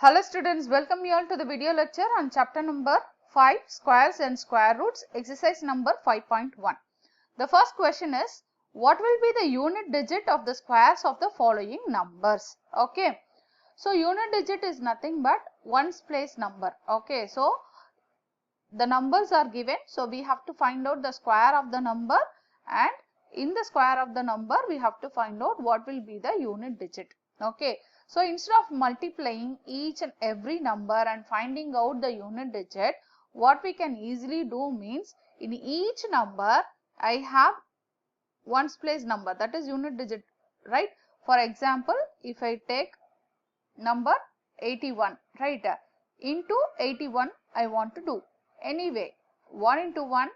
Hello students, welcome you all to the video lecture on chapter number 5, squares and square roots, exercise number 5.1. The first question is, what will be the unit digit of the squares of the following numbers? Okay, so unit digit is nothing but ones place number. Okay, so the numbers are given, so we have to find out the square of the number, and in the square of the number we have to find out what will be the unit digit. Okay, so instead of multiplying each and every number and finding out the unit digit, what we can easily do means, in each number I have ones place number, that is unit digit, right? For example, if I take number 81, right, into 81 I want to do. Anyway, 1 into 1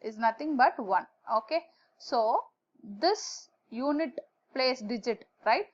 is nothing but 1. Okay, so this unit place digit, right,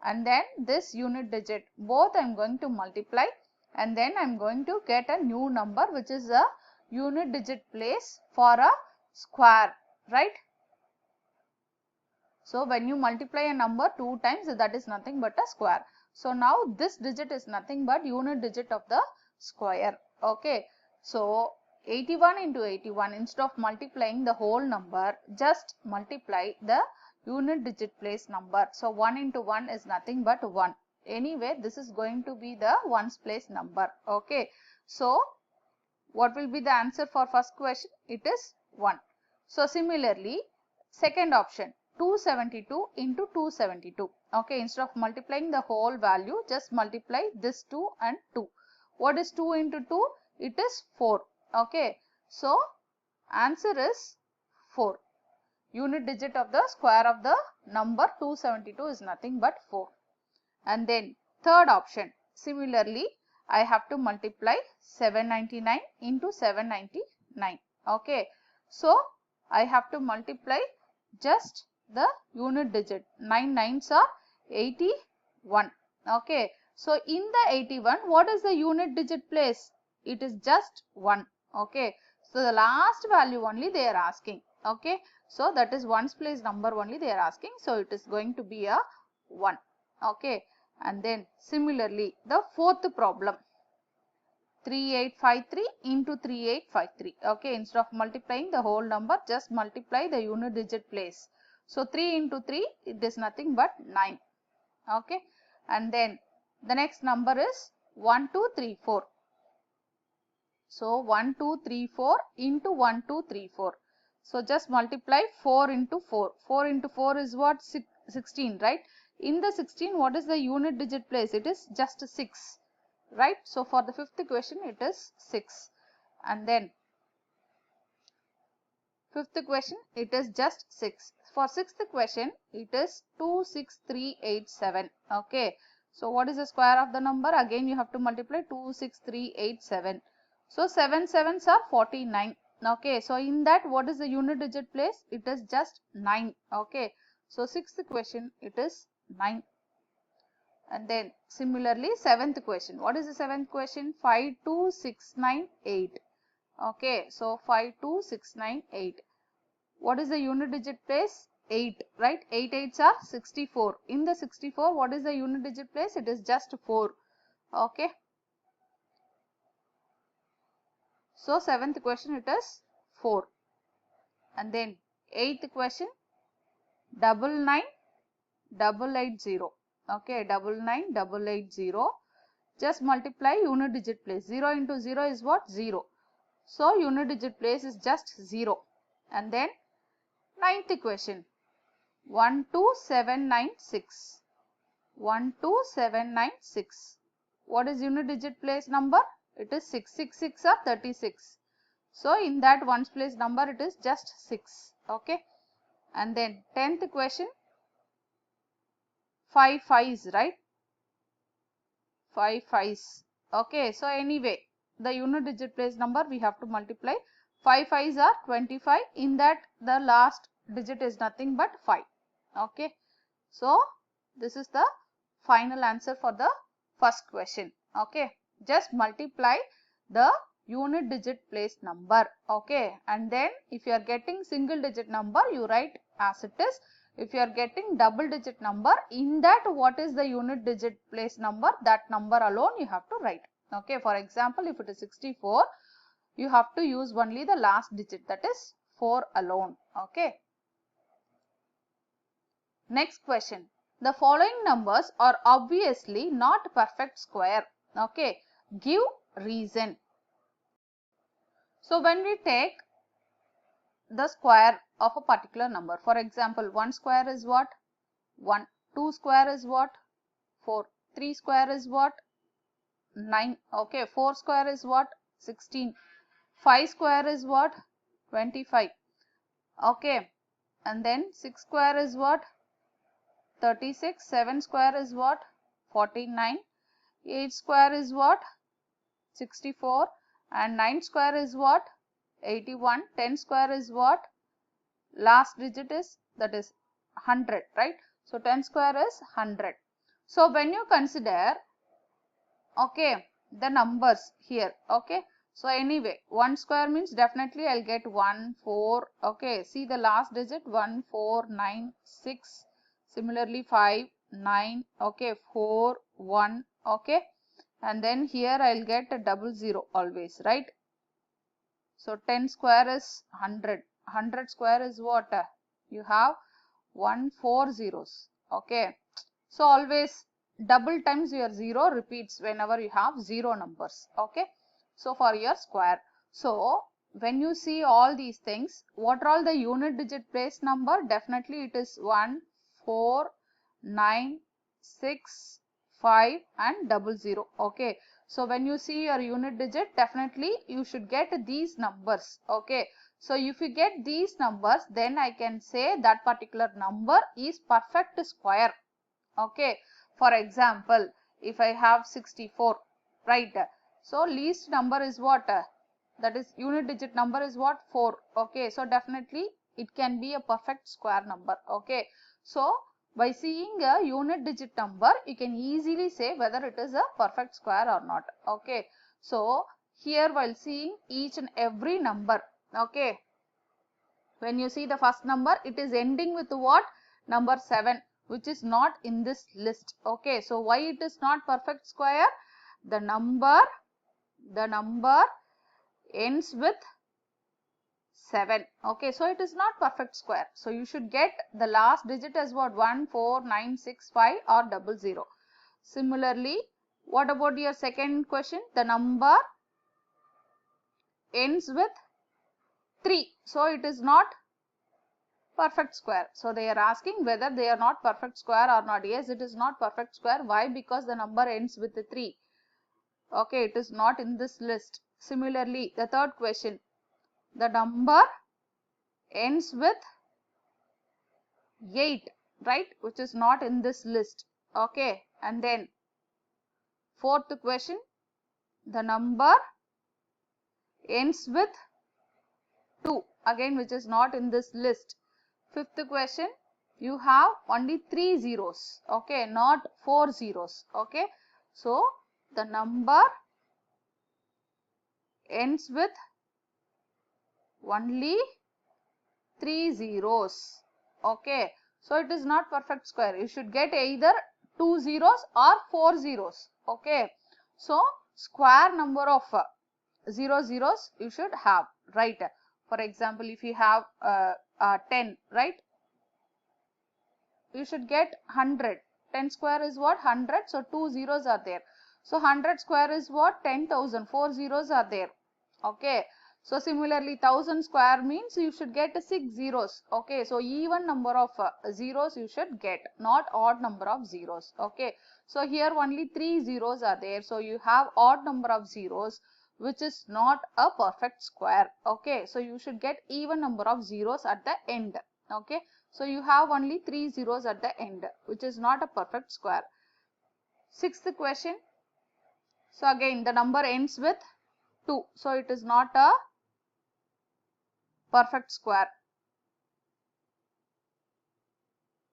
and then this unit digit, both I am going to multiply, and then I am going to get a new number which is a unit digit place for a square, right? So when you multiply a number 2 times, that is nothing but a square. So now this digit is nothing but unit digit of the square. Okay, so 81 into 81, instead of multiplying the whole number, just multiply the unit digit place number. So 1 into 1 is nothing but 1. Anyway, this is going to be the ones place number. Okay, so what will be the answer for first question? It is 1. So similarly, second option, 272 into 272. Okay, instead of multiplying the whole value, just multiply this 2 and 2. What is 2 into 2? It is 4. Okay, so answer is 4. Unit digit of the square of the number 272 is nothing but 4. And then third option, similarly I have to multiply 799 into 799. Okay, so I have to multiply just the unit digit. 9 nines are 81. Okay, so in the 81, what is the unit digit place? It is just 1. Okay, so the last value only they are asking. Okay, so that is ones place number only they are asking, so it is going to be a 1. Okay, and then similarly the fourth problem, 3853 into 3853. Okay, instead of multiplying the whole number, just multiply the unit digit place. So 3 into 3, it is nothing but 9. Okay, and then the next number is 1234. So 1234 into 1234. So just multiply 4 into 4. 4 into 4 is what? 16, right? In the 16, what is the unit digit place? It is just 6, right? So for the fifth question, it is 6. And then fifth question, it is just 6. For sixth question, it is 26387. Okay, so what is the square of the number? Again you have to multiply 26387. So 7 sevens are 49. Okay, so in that, what is the unit digit place? It is just 9. Okay, so sixth question, it is 9. And then similarly seventh question, what is the seventh question? 52698. Okay, so 52698. What is the unit digit place? 8, right? 8 8s are 64. In the 64, what is the unit digit place? It is just 4. Okay, so seventh question, it is 4. And then eighth question, 99880. Okay, 99880. Just multiply unit digit place. 0 into 0 is what? 0. So unit digit place is just 0. And then ninth question, 12796. 12796. What is unit digit place number? It is 6. 6 6 are 36. So in that ones place number, it is just 6. Okay, and then 10th question, 5 5s, right? 5 5s. Okay, so anyway, the unit digit place number we have to multiply. 5 5s are 25. In that, the last digit is nothing but 5. Okay, so this is the final answer for the first question. Okay, just multiply the unit digit place number. Okay, and then if you are getting single digit number, you write as it is. If you are getting double digit number, in that what is the unit digit place number, that number alone you have to write. Okay, for example, if it is 64, you have to use only the last digit, that is 4 alone. Okay. Next question. The following numbers are obviously not perfect square. Okay. Give reason. So when we take the square of a particular number, for example, 1 square is what? 1. 2 square is what? 4. 3 square is what? 9. Okay. 4 square is what? 16. 5 square is what? 25. Okay. And then 6 square is what? 36. 7 square is what? 49. 8 square is what? 64. And 9 square is what? 81. 10 square is what? Last digit is, that is 100, right? So 10 square is 100. So when you consider, okay, the numbers here, okay, so anyway, 1 square means definitely I'll get 1, 4, okay, see the last digit, 1, 4, 9, 6, similarly 5, 9, okay, 4, 1, okay, and then here I'll get a 00 always, right? So 10 square is 100, 100 square is what? You have 1, 4 zeros, okay, so always double times your 0 repeats whenever you have 0 numbers, okay, so for your square. So when you see all these things, what are all the unit digit place number? Definitely it is 1, 4, 9, 6, 5 and 00, okay. So when you see your unit digit, definitely you should get these numbers, okay. So if you get these numbers, then I can say that particular number is perfect square. Okay, for example, if I have 64, right? So least number is what? That is unit digit number is what? 4. Okay, so definitely it can be a perfect square number. Okay, so by seeing a unit digit number, you can easily say whether it is a perfect square or not. Okay, so here while seeing each and every number, okay, when you see the first number, it is ending with what? Number 7, which is not in this list. Okay, so why it is not perfect square? The number ends with 7. Okay, so it is not perfect square. So you should get the last digit as what? 1, 4, 9, 6, 5 or 00. Similarly, what about your second question? The number ends with 3. So it is not perfect square. So they are asking whether they are not perfect square or not. Yes, it is not perfect square. Why? Because the number ends with the 3. Okay, it is not in this list. Similarly, the third question, the number ends with 8, right? Which is not in this list. Okay, and then fourth question, the number ends with 2, again which is not in this list. Fifth question, you have only 3 zeros, okay, not 4 zeros, okay. So the number ends with only 3 zeros, okay. So it is not perfect square. You should get either 2 zeros or 4 zeros, okay. So square number of 0 zeros you should have, right? For example, if you have 10, right? You should get 100. 10 square is what? 100. So 2 zeros are there. So 100 square is what? 10,000. 4 zeros are there. Okay. So similarly 1000 square means you should get 6 zeros. Okay. So even number of zeros you should get, not odd number of zeros. Okay. So here only 3 zeros are there. So you have odd number of zeros, which is not a perfect square. Okay. So you should get even number of zeros at the end. Okay. So you have only 3 zeros at the end, which is not a perfect square. Sixth question. So again the number ends with 2. So it is not a perfect square.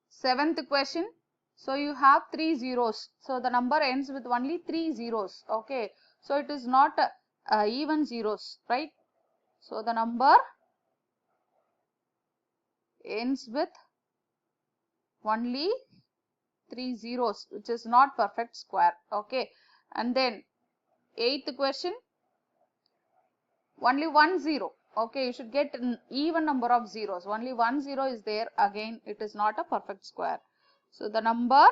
Seventh question. So you have 3 zeros. So the number ends with only 3 zeros. Okay. So it is not even zeros, right? So the number ends with only 3 zeros, which is not perfect square. Okay, and then 8th question, only 1 0. Okay, you should get an even number of zeros. Only 1 0 is there. Again, it is not a perfect square. So the number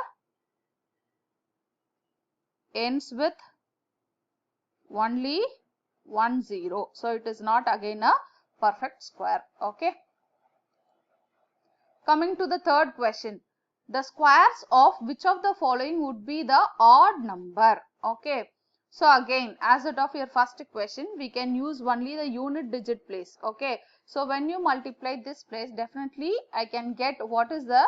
ends with only 1 0. So it is not again a perfect square. Okay. Coming to the third question, the squares of which of the following would be the odd number? Okay. So again, as it of your first question, we can use only the unit digit place. Okay. So when you multiply this place, definitely I can get what is the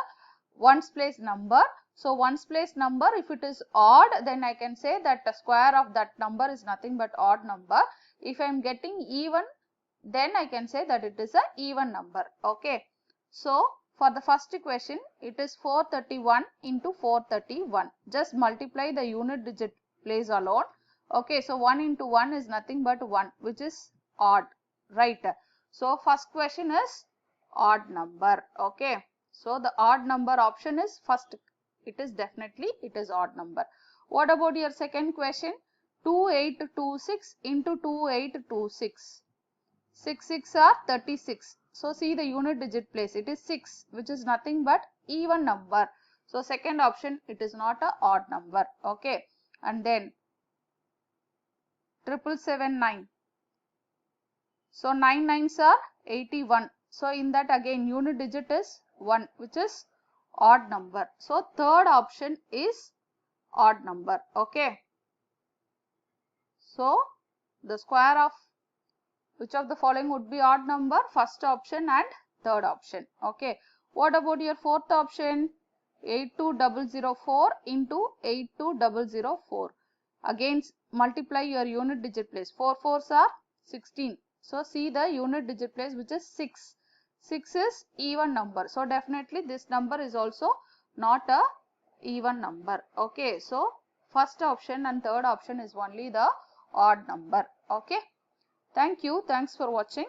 ones place number. So ones place number, if it is odd, then I can say that the square of that number is nothing but odd number. If I am getting even, then I can say that it is a even number. Okay. So for the first question, it is 431 into 431. Just multiply the unit digit place alone. Okay, so 1 into 1 is nothing but 1, which is odd, right? So first question is odd number. Okay, so the odd number option is first. It is definitely, it is odd number. What about your second question? 2826 into 2826. 6 6 are 36. So see the unit digit place. It is 6, which is nothing but even number. So second option, it is not a odd number. Okay, and then 7779. So 9 9s are 81. So in that again unit digit is 1, which is odd number. So third option is odd number. Okay. So the square of which of the following would be odd number? First option and third option. Okay. What about your fourth option? 82004 into 82004. Again multiply your unit digit place. 4 4s are 16. So see the unit digit place, which is 6. 6 is even number. So definitely this number is also not a even number. Okay. So first option and third option is only the odd number. Okay. Thank you. Thanks for watching.